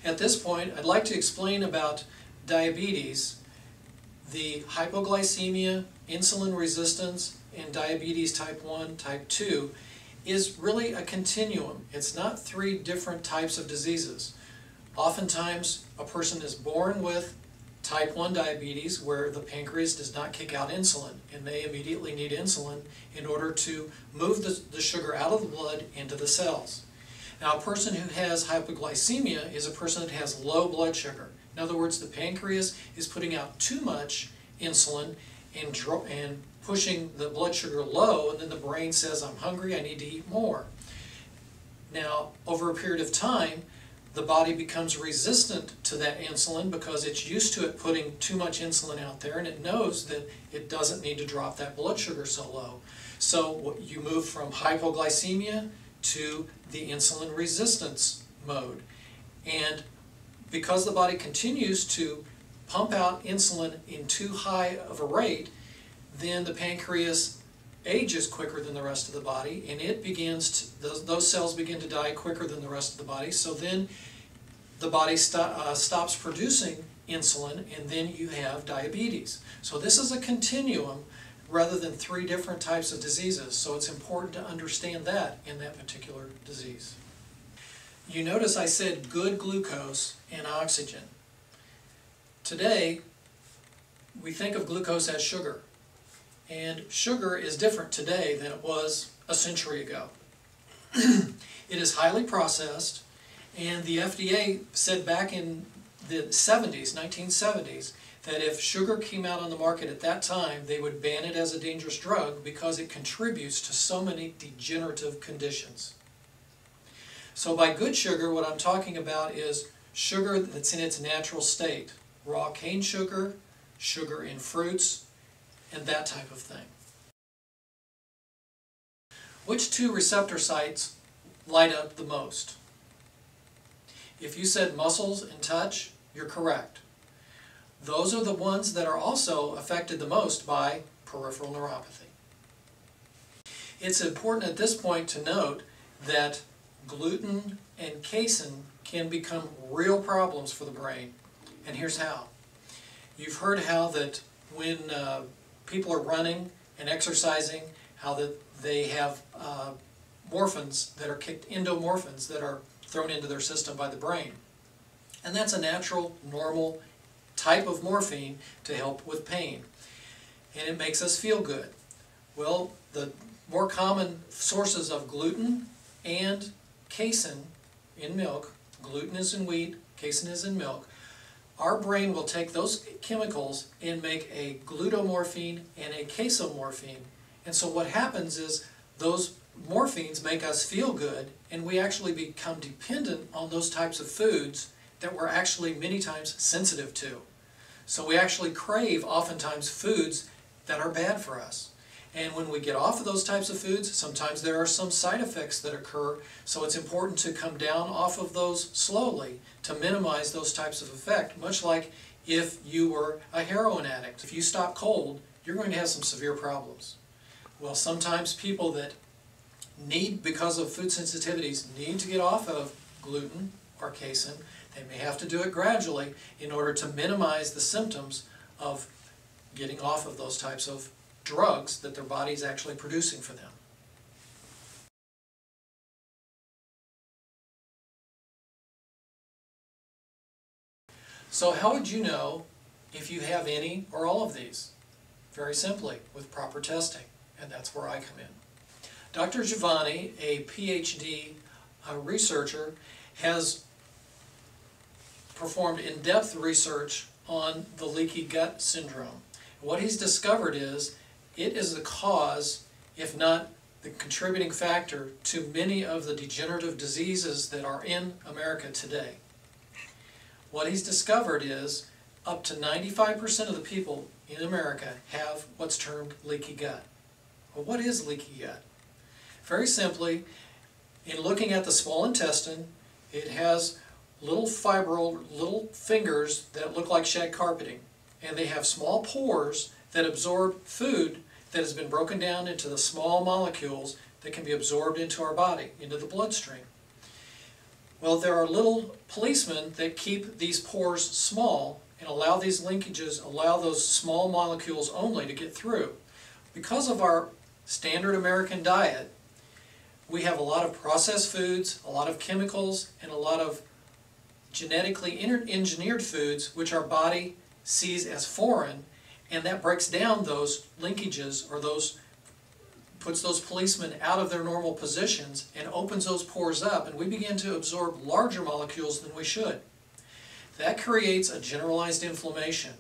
At this point, I'd like to explain about diabetes, the hypoglycemia, insulin resistance, and diabetes type 1, type 2 is really a continuum. It's not three different types of diseases. Oftentimes, a person is born with type 1 diabetes where the pancreas does not kick out insulin, and they immediately need insulin in order to move the sugar out of the blood into the cells. Now, a person who has hypoglycemia is a person that has low blood sugar. In other words, the pancreas is putting out too much insulin and pushing the blood sugar low, and then the brain says, I'm hungry, I need to eat more. Now, over a period of time, the body becomes resistant to that insulin because it's used to it putting too much insulin out there, and it knows that it doesn't need to drop that blood sugar so low. So you move from hypoglycemia to the insulin resistance mode. And because the body continues to pump out insulin in too high of a rate, then the pancreas ages quicker than the rest of the body, and it begins to, those cells begin to die quicker than the rest of the body. So then the body stops producing insulin, and then you have diabetes. So this is a continuum rather than three different types of diseases. So it's important to understand that in that particular disease. You notice I said good glucose and oxygen. Today, we think of glucose as sugar. And sugar is different today than it was a century ago. It is highly processed, and the FDA said back in the 1970s, that if sugar came out on the market at that time, they would ban it as a dangerous drug because it contributes to so many degenerative conditions. So by good sugar, what I'm talking about is sugar that's in its natural state. Raw cane sugar, sugar in fruits, and that type of thing. Which two receptor sites light up the most? If you said muscles and touch, you're correct. Those are the ones that are also affected the most by peripheral neuropathy. It's important at this point to note that gluten and casein can become real problems for the brain. And here's how. You've heard how that when people are running and exercising, how that they have morphins that are kicked, endomorphins that are thrown into their system by the brain. And that's a natural, normal type of morphine to help with pain. And it makes us feel good. Well, the more common sources of gluten and casein in milk, gluten is in wheat, casein is in milk, our brain will take those chemicals and make a glutamorphine and a casomorphine. And so what happens is those morphines make us feel good, and we actually become dependent on those types of foods that we're actually many times sensitive to. So we actually crave oftentimes foods that are bad for us. And when we get off of those types of foods, sometimes there are some side effects that occur, so it's important to come down off of those slowly to minimize those types of effect, much like if you were a heroin addict. If you stop cold, you're going to have some severe problems. Well, sometimes people that need, because of food sensitivities, need to get off of gluten or casein. They may have to do it gradually in order to minimize the symptoms of getting off of those types of drugs that their body is actually producing for them. So how would you know if you have any or all of these? Very simply, with proper testing, and that's where I come in. Dr. Giovanni, a PhD researcher, has performed in-depth research on the leaky gut syndrome. What he's discovered is it is the cause, if not the contributing factor, to many of the degenerative diseases that are in America today. What he's discovered is up to 95% of the people in America have what's termed leaky gut. Well, what is leaky gut? Very simply, in looking at the small intestine, it has little little fingers that look like shag carpeting, and they have small pores that absorb food that has been broken down into the small molecules that can be absorbed into our body, into the bloodstream. Well, there are little policemen that keep these pores small and allow these linkages, allow those small molecules only to get through. Because of our standard American diet, we have a lot of processed foods, a lot of chemicals, and a lot of genetically engineered foods which our body sees as foreign, and that breaks down those linkages, or puts those policemen out of their normal positions and opens those pores up, and we begin to absorb larger molecules than we should. That creates a generalized inflammation.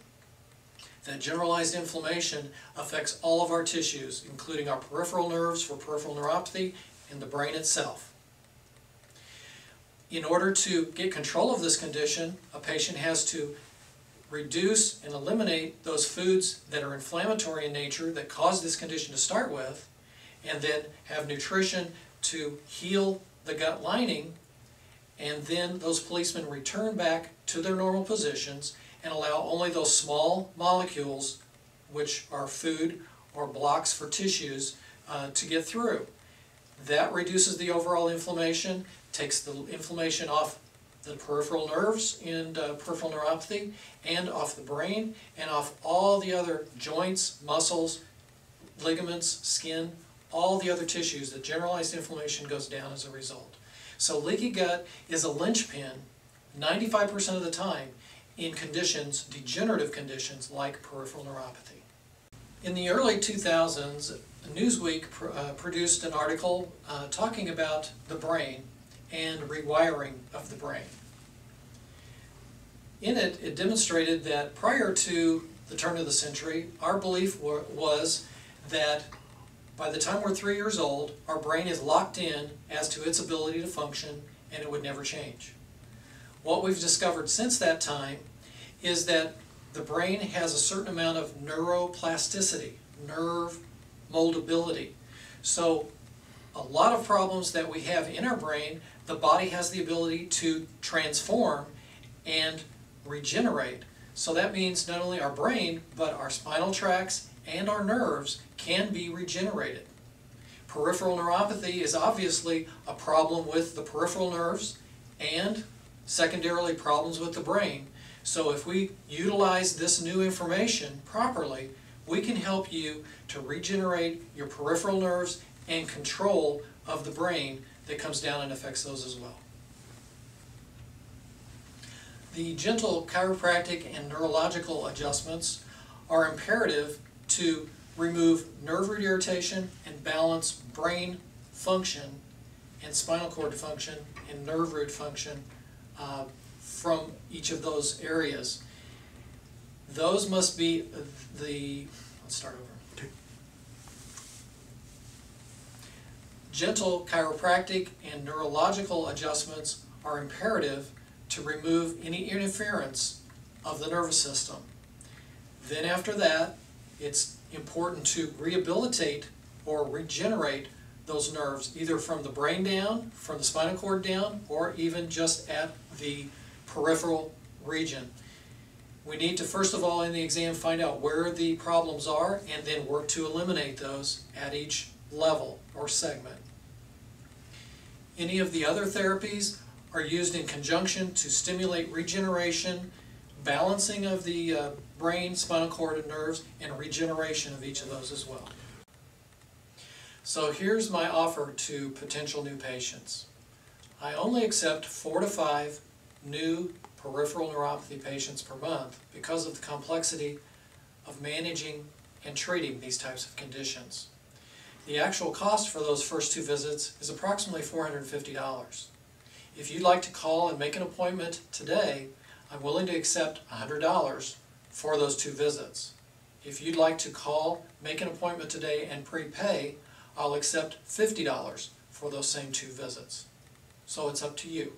That generalized inflammation affects all of our tissues, including our peripheral nerves for peripheral neuropathy and the brain itself. In order to get control of this condition, a patient has to reduce and eliminate those foods that are inflammatory in nature that cause this condition to start with, and then have nutrition to heal the gut lining, and then those policemen return back to their normal positions and allow only those small molecules, which are food or blocks for tissues, to get through. That reduces the overall inflammation, takes the inflammation off the peripheral nerves in peripheral neuropathy, and off the brain, and off all the other joints, muscles, ligaments, skin, all the other tissues. The generalized inflammation goes down as a result. So leaky gut is a linchpin 95% of the time in conditions, degenerative conditions like peripheral neuropathy. In the early 2000s, Newsweek produced an article talking about the brain and rewiring of the brain. In it, it demonstrated that prior to the turn of the century, our belief was that by the time we're 3 years old, our brain is locked in as to its ability to function, and it would never change. What we've discovered since that time is that the brain has a certain amount of neuroplasticity, nerve moldability. So a lot of problems that we have in our brain, the body has the ability to transform and regenerate. So that means not only our brain, but our spinal tracts and our nerves can be regenerated. Peripheral neuropathy is obviously a problem with the peripheral nerves and secondarily problems with the brain. So if we utilize this new information properly, we can help you to regenerate your peripheral nerves and control of the brain that comes down and affects those as well. The gentle chiropractic and neurological adjustments are imperative to remove nerve root irritation and balance brain function and spinal cord function and nerve root function from each of those areas. Those must be let's start over. Okay. Gentle chiropractic and neurological adjustments are imperative to remove any interference of the nervous system. Then after that, it's important to rehabilitate or regenerate those nerves, either from the brain down, from the spinal cord down, or even just at the peripheral region. We need to first of all in the exam find out where the problems are and then work to eliminate those at each level or segment. Any of the other therapies are used in conjunction to stimulate regeneration, balancing of the brain, spinal cord, and nerves, and regeneration of each of those as well. So here's my offer to potential new patients. I only accept 4 to 5 new peripheral neuropathy patients per month because of the complexity of managing and treating these types of conditions. The actual cost for those first 2 visits is approximately $450. If you'd like to call and make an appointment today, I'm willing to accept $100 for those 2 visits. If you'd like to call, make an appointment today and prepay, I'll accept $50 for those same 2 visits. So it's up to you.